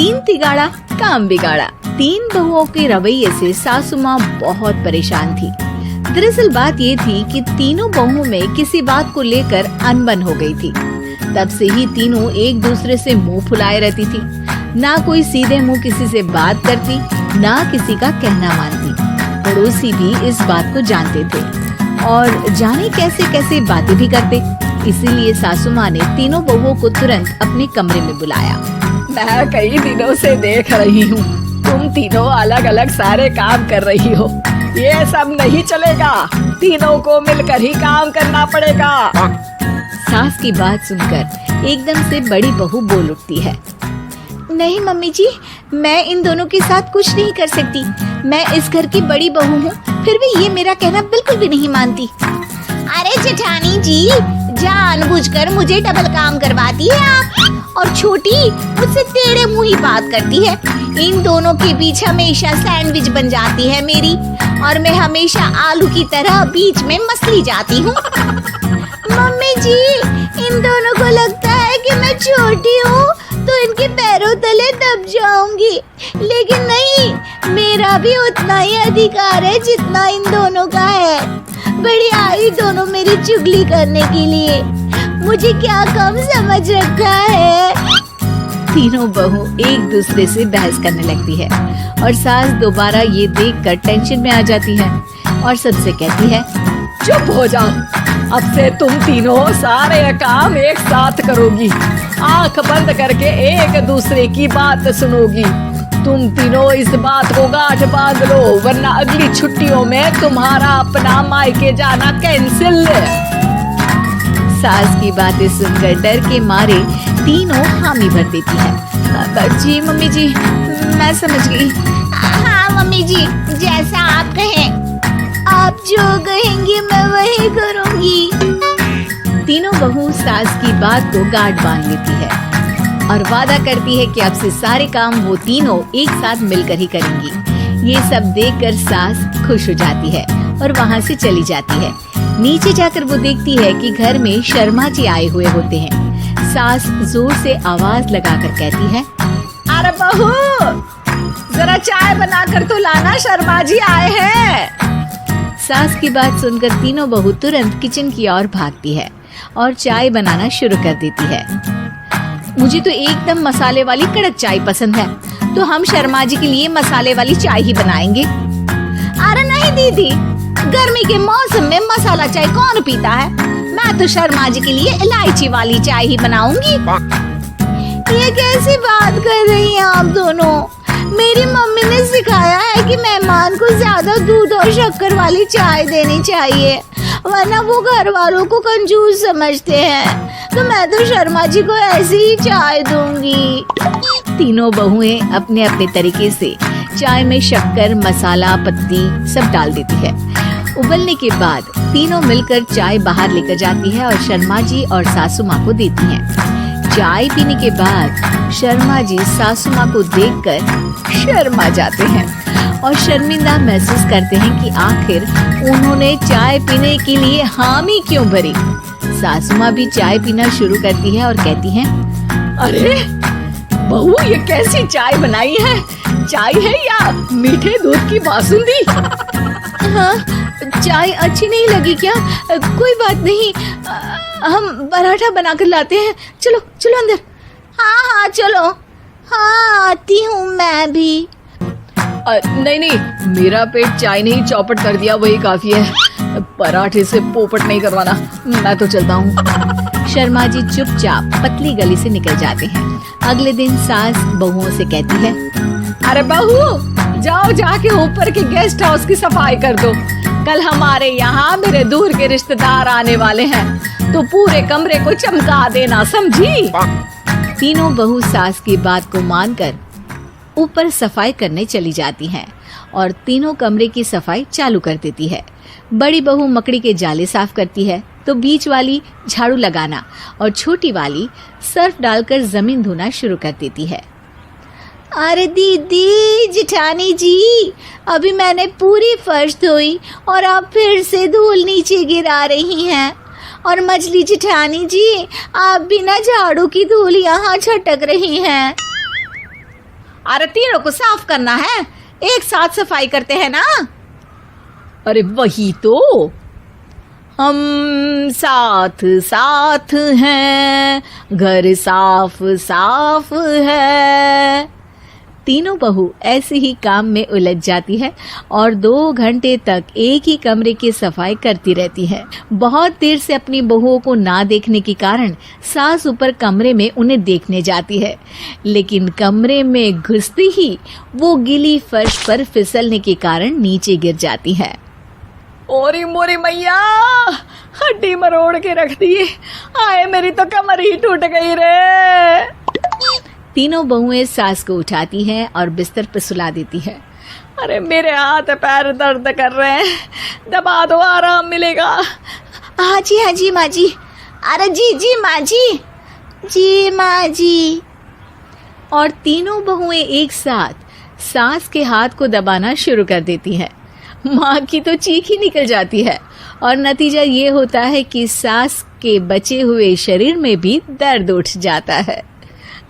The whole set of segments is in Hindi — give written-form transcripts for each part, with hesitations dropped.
तीन तिगाड़ा काम बिगाड़ा। तीन बहुओं के रवैये से सासू माँ बहुत परेशान थी। दरअसल बात ये थी कि तीनों बहुओं में किसी बात को लेकर अनबन हो गई थी। तब से ही तीनों एक दूसरे से मुंह फुलाए रहती थी। ना कोई सीधे मुंह किसी से बात करती, ना किसी का कहना मानती। पड़ोसी भी इस बात को जानते थे और जाने कैसे कैसे बातें भी करते। इसीलिए सासू माँ ने तीनों बहुओं को तुरंत अपने कमरे में बुलाया। मैं कई दिनों से देख रही हूँ, तुम तीनों अलग अलग सारे काम कर रही हो। ये सब नहीं चलेगा, तीनों को मिलकर ही काम करना पड़ेगा। सास की बात सुनकर एकदम से बड़ी बहू बोल उठती है। नहीं मम्मी जी, मैं इन दोनों के साथ कुछ नहीं कर सकती। मैं इस घर की बड़ी बहू हूँ, फिर भी ये मेरा कहना बिल्कुल भी नहीं मानती। अरे जेठानी जी, जानबूझकर मुझे डबल काम करवाती है आप। और छोटी मुझसे टेढ़े मुंह ही बात करती है। इन दोनों के बीच हमेशा सैंडविच बन जाती है मेरी, और मैं हमेशा आलू की तरह बीच में मसली जाती हूँ। मम्मी जी, इन दोनों को लगता है कि मैं छोटी हूँ तो इनके पैरों तले दब जाऊंगी, लेकिन नहीं, मेरा भी उतना ही अधिकार है जितना इन दोनों का है। बड़ी आई दोनों मेरी चुगली करने के लिए, मुझे क्या कम समझ रखा है। तीनों बहू एक दूसरे से बहस करने लगती है और सास दोबारा ये देखकर टेंशन में आ जाती है और सबसे कहती है, चुप हो जाओ, अब से तुम तीनों सारे काम एक साथ करोगी। आंख बंद करके एक दूसरे की बात सुनोगी। तुम तीनों इस बात को गांठ बांध लो, वरना अगली छुट्टियों में तुम्हारा अपना मायके जाना कैंसिल। सास की बातें सुनकर डर के मारे तीनों हामी भर देती है। जी मम्मी जी, मैं समझ गई। हाँ मम्मी जी, जैसा आप कहें। आप जो कहेंगी मैं वही करूँगी। तीनों बहू सास की बात को गांठ बांध लेती है और वादा करती है कि अब से सारे काम वो तीनों एक साथ मिलकर ही करेंगी। ये सब देखकर सास खुश हो जाती है और वहाँ से चली जाती है। नीचे जाकर वो देखती है कि घर में शर्मा जी आए हुए होते हैं। सास जोर से आवाज लगाकर कहती है, अरे बहू, जरा चाय बनाकर तो लाना, शर्मा जी आए हैं। सास की बात सुनकर तीनों बहू तुरंत किचन की ओर भागती है और चाय बनाना शुरू कर देती है। मुझे तो एकदम मसाले वाली कड़क चाय पसंद है, तो हम शर्मा जी के लिए मसाले वाली चाय ही बनाएंगे। अरे नहीं दीदी, गर्मी के मौसम में मसाला चाय कौन पीता है? मैं तो शर्मा जी के लिए इलायची वाली चाय ही बनाऊंगी। ये कैसी बात कर रही हैं आप दोनों? मेरी मम्मी ने सिखाया है कि मेहमान को ज्यादा दूध और शक्कर वाली चाय देनी चाहिए, वरना वो घर वालों को कंजूस समझते हैं। तो मैं तो शर्मा जी को ऐसी ही चाय दूंगी। तीनों बहुएं अपने अपने तरीके से चाय में शक्कर, मसाला, पत्ती सब डाल देती है। उबलने के बाद तीनों मिलकर चाय बाहर लेकर जाती है और शर्मा जी और सासू माँ को देती हैं। चाय पीने के बाद शर्मा जी सासू माँ को देखकर शर्मा जाते हैं और शर्मिंदा महसूस करते हैं कि आखिर उन्होंने चाय पीने के लिए हामी क्यों भरी। सासू माँ भी चाय पीना शुरू करती है और कहती हैं, अरे बहू, ये कैसी चाय बनाई है? चाय है या मीठे दूध की बासुंदी? हाँ, चाय अच्छी नहीं लगी क्या? कोई बात नहीं, हम पराठा बनाकर लाते हैं। चलो चलो अंदर। हाँ हाँ चलो, हाँ आती हूँ मैं भी। नहीं नहीं, मेरा पेट चाय ने ही चौपट कर दिया, वही काफी है। पराठे से पोपट नहीं करवाना, मैं तो चलता हूँ। शर्मा जी चुपचाप पतली गली से निकल जाते हैं। अगले दिन सास बहुओं से कहती है, अरे बहू, जाओ जाके ऊपर के गेस्ट हाउस की सफाई कर दो। कल हमारे यहाँ मेरे दूर के रिश्तेदार आने वाले हैं, तो पूरे कमरे को चमका देना, समझी? तीनों बहू सास की बात को मानकर ऊपर सफाई करने चली जाती हैं और तीनों कमरे की सफाई चालू कर देती है। बड़ी बहू मकड़ी के जाले साफ करती है, तो बीच वाली झाड़ू लगाना और छोटी वाली सर्फ डालकर जमीन धोना शुरू कर देती है। अरे दीदी, जेठानी जी, अभी मैंने पूरी फर्श धोई और आप फिर से धूल नीचे गिरा रही हैं। और मछली जेठानी जी, आप बिना झाड़ू की धूल यहाँ छटक रही हैं। अरे तीनों को साफ करना है, एक साथ सफाई करते हैं ना। अरे वही तो, हम साथ साथ हैं, घर साफ साफ है। तीनों बहू ऐसे ही काम में उलझ जाती है और 2 घंटे तक एक ही कमरे की सफाई करती रहती है। बहुत देर से अपनी बहुओं को ना देखने के कारण सास ऊपर कमरे में उन्हें देखने जाती है, लेकिन कमरे में घुसते ही वो गीली फर्श पर फिसलने के कारण नीचे गिर जाती है। ओरी मोरी मैया, हड्डी मरोड़ के रख दी। आए मेरी तो कमर ही टूट गई रे। तीनों बहुएं सास को उठाती हैं और बिस्तर पर सुला देती है। अरे मेरे हाथ पैर दर्द कर रहे हैं, दबा दो, आराम मिलेगा। हाँ जी माँ जी। अरे जी माँ जी, जी माँ जी। और तीनों बहुएं एक साथ सास के हाथ को दबाना शुरू कर देती हैं। माँ की तो चीख ही निकल जाती है और नतीजा ये होता है कि सास के बचे हुए शरीर में भी दर्द उठ जाता है।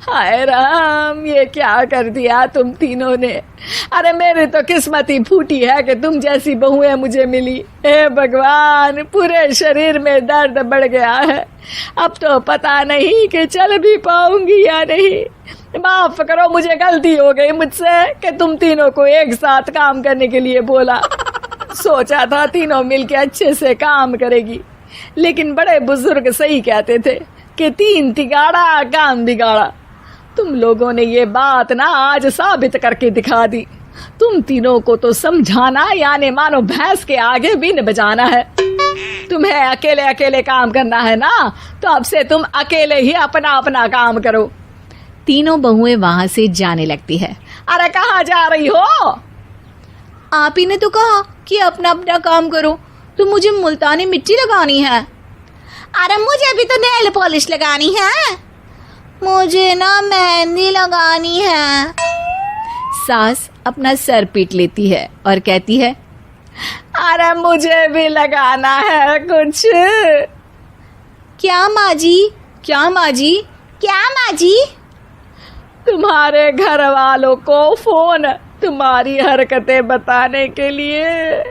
हाय राम, ये क्या कर दिया तुम तीनों ने। अरे मेरी तो किस्मत ही फूटी है कि तुम जैसी बहुएं मुझे मिली। हे भगवान, पूरे शरीर में दर्द बढ़ गया है। अब तो पता नहीं कि चल भी पाऊंगी या नहीं। माफ करो, मुझे गलती हो गई मुझसे कि तुम तीनों को एक साथ काम करने के लिए बोला। सोचा था तीनों मिलके अच्छे से काम करेगी, लेकिन बड़े बुजुर्ग सही कहते थे कि 3 तिगाड़ा काम बिगाड़ा। तुम लोगों ने ये बात ना आज साबित करके दिखा दी। तुम तीनों को तो समझाना यानी मानो भैंस के आगे बीन बजाना है। तुम्हें अकेले अकेले काम करना है ना, तो अब से तुम अकेले ही अपना अपना काम करो। तीनों बहुएं वहां से जाने लगती है। अरे कहाँ जा रही हो? आप ही ने तो कहा कि अपना अपना काम करो, तो मुझे मुल्तानी मिट्टी लगानी है। अरे मुझे भी तो नेल पॉलिश लगानी है, मुझे ना मेहंदी लगानी है। सास अपना सर पीट लेती है और कहती है, अरे मुझे भी लगाना है कुछ। क्या माँ जी? क्या माँ जी? क्या माँ जी? तुम्हारे घर वालों को फोन तुम्हारी हरकतें बताने के लिए।